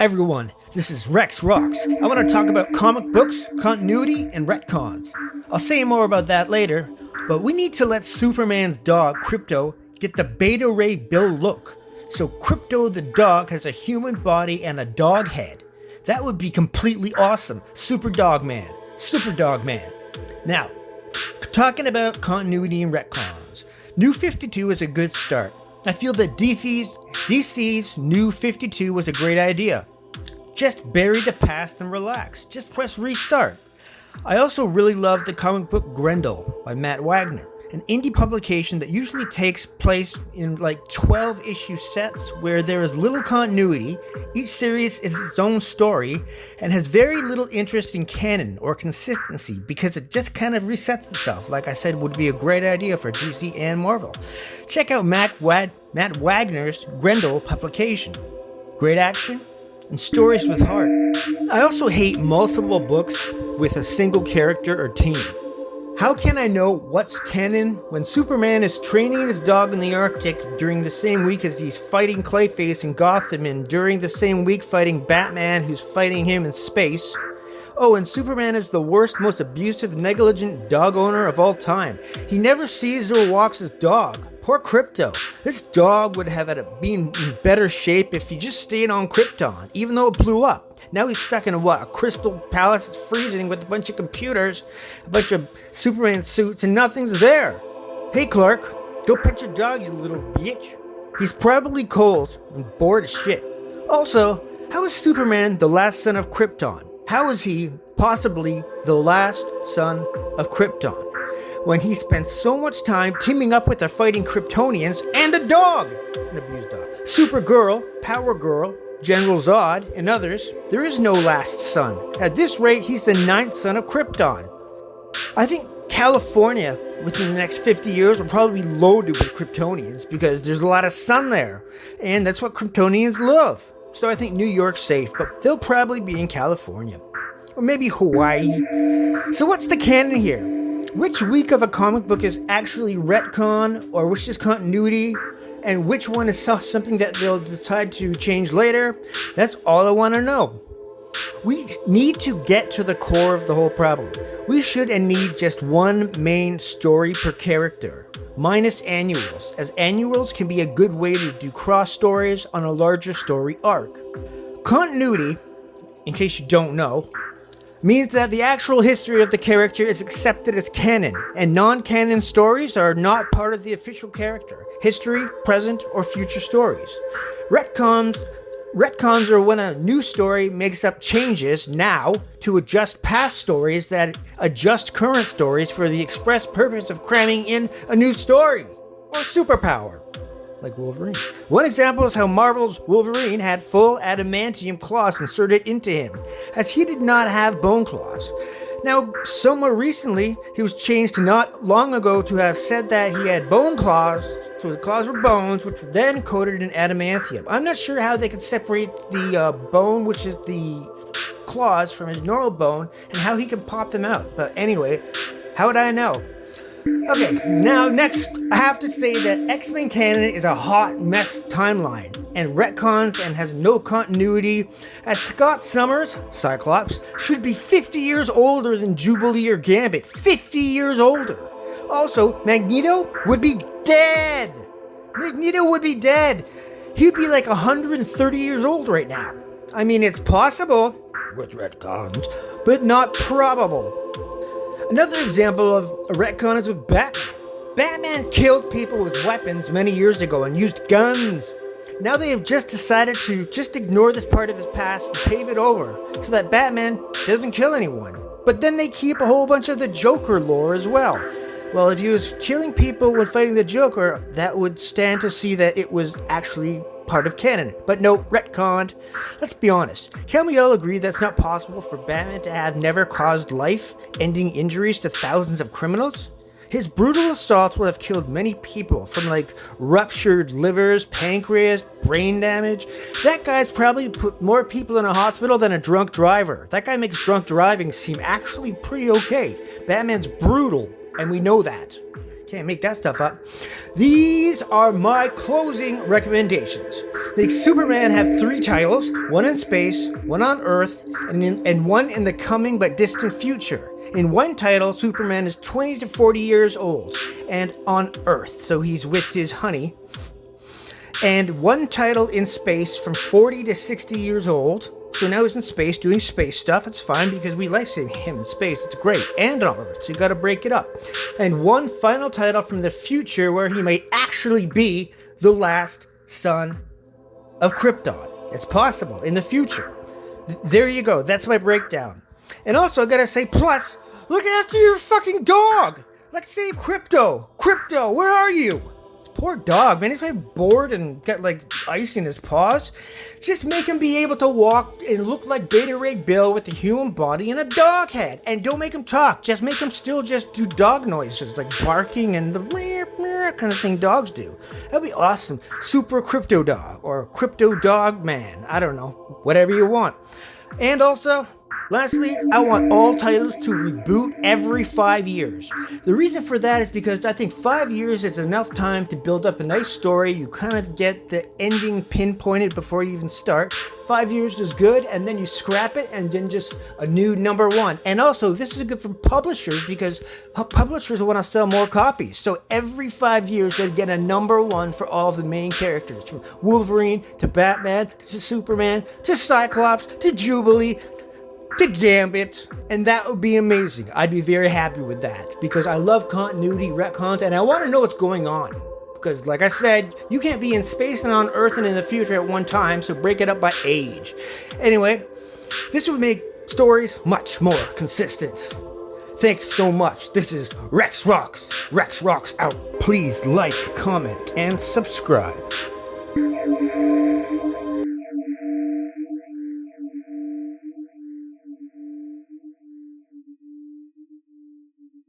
Everyone, this is Rex Rocks. I want to talk about comic books, continuity, and retcons. I'll say more about that later, but we need to let Superman's dog, Krypto, get the Beta Ray Bill look. So Krypto the dog has a human body and a dog head. That would be completely awesome. Super Dog Man. Now, talking about continuity and retcons. New 52 is a good start. I feel that DC's New 52 was a great idea. Just bury the past and relax. Just press restart. I also really love the comic book Grendel by Matt Wagner, an indie publication that usually takes place in like 12-issue sets where there is little continuity. Each series is its own story and has very little interest in canon or consistency because it just kind of resets itself. Like I said, would be a great idea for DC and Marvel. Check out Matt Wagner's Grendel publication. Great action and stories with heart. I also hate multiple books with a single character or team. How can I know what's canon when Superman is training his dog in the Arctic during the same week as he's fighting Clayface in Gotham and during the same week fighting Batman who's fighting him in space? Oh, and Superman is the worst, most abusive, negligent dog owner of all time. He never sees or walks his dog. Poor Krypto. This dog would have been in better shape if he just stayed on Krypton, even though it blew up. Now he's stuck in a crystal palace that's freezing with a bunch of computers, a bunch of Superman suits, and nothing's there. Hey Clark, go pet your dog, you little bitch. He's probably cold and bored as shit. Also, how is Superman the last son of Krypton? How is he possibly the last son of Krypton when he spent so much time teaming up with the fighting Kryptonians and a dog? An abused dog. Supergirl, Power Girl, General Zod, and others, there is no last son. At this rate, he's the 9th son of Krypton. I think California, within the next 50 years, will probably be loaded with Kryptonians because there's a lot of sun there, and that's what Kryptonians love. So I think New York's safe, but they'll probably be in California. Or maybe Hawaii. So what's the canon here? Which week of a comic book is actually retcon, or which is continuity? And which one is something that they'll decide to change later? That's all I want to know. We need to get to the core of the whole problem. We should and need just one main story per character, minus annuals, as annuals can be a good way to do cross stories on a larger story arc. Continuity, in case you don't know, means that the actual history of the character is accepted as canon, and non-canon stories are not part of the official character, history, present, or future stories. Retcons are when a new story makes up changes now to adjust past stories that adjust current stories for the express purpose of cramming in a new story, or superpower, like Wolverine. One example is how Marvel's Wolverine had full adamantium claws inserted into him, as he did not have bone claws. Now, somewhere recently, he was changed to not long ago to have said that he had bone claws, so the claws were bones, which were then coated in adamantium. I'm not sure how they could separate the bone, which is the claws, from his normal bone, and how he can pop them out. But anyway, how would I know? Okay, now next, I have to say that X-Men canon is a hot mess timeline, and retcons and has no continuity, as Scott Summers, Cyclops, should be 50 years older than Jubilee or Gambit. 50 years older! Also, Magneto would be dead! He'd be like 130 years old right now. I mean, it's possible, with retcons, but not probable. Another example of a retcon is with Batman. Batman killed people with weapons many years ago and used guns. Now they have just decided to just ignore this part of his past and pave it over so that Batman doesn't kill anyone. But then they keep a whole bunch of the Joker lore as well. Well, if he was killing people when fighting the Joker, that would stand to see that it was actually part of canon. But no, retconned. Let's be honest. Can we all agree that's not possible for Batman to have never caused life-ending injuries to thousands of criminals? His brutal assaults would have killed many people, from like ruptured livers, pancreas, brain damage. That guy's probably put more people in a hospital than a drunk driver. That guy makes drunk driving seem actually pretty okay. Batman's brutal, and we know that. Do Can't make that stuff up. These are my closing recommendations. Make Superman have 3 titles, one in space, one on Earth, and one in the coming but distant future. In one title, Superman is 20 to 40 years old and on Earth, so he's with his honey. And one title in space from 40 to 60 years old. So now he's in space doing space stuff. It's fine because we like seeing him in space. It's great. And on Earth. So you got to break it up. And one final title from the future where he may actually be the last son of Krypton. It's possible in the future. There you go. That's my breakdown. And also, I got to say, plus, look after your fucking dog. Let's save Crypto. Crypto, where are you? Poor dog, man. He's probably bored and got like ice in his paws. Just make him be able to walk and look like Beta Ray Bill with a human body and a dog head. And don't make him talk. Just make him still just do dog noises like barking and the kind of thing dogs do. That'd be awesome. Super Crypto Dog or Crypto Dog Man. I don't know. Whatever you want. And also, lastly, I want all titles to reboot every 5 years. The reason for that is because I think 5 years is enough time to build up a nice story. You kind of get the ending pinpointed before you even start. 5 years is good, and then you scrap it, and then just a new number one. And also, this is good for publishers because publishers want to sell more copies. So every 5 years, they get a number one for all of the main characters. From Wolverine to Batman to Superman to Cyclops to Jubilee to Gambit, and that would be amazing. I'd be very happy with that because I love continuity, retcons, and I want to know what's going on. Because, like I said, you can't be in space and on Earth and in the future at one time, so break it up by age. Anyway, this would make stories much more consistent. Thanks so much. This is Rex Rocks. Rex Rocks out. Please like, comment, and subscribe.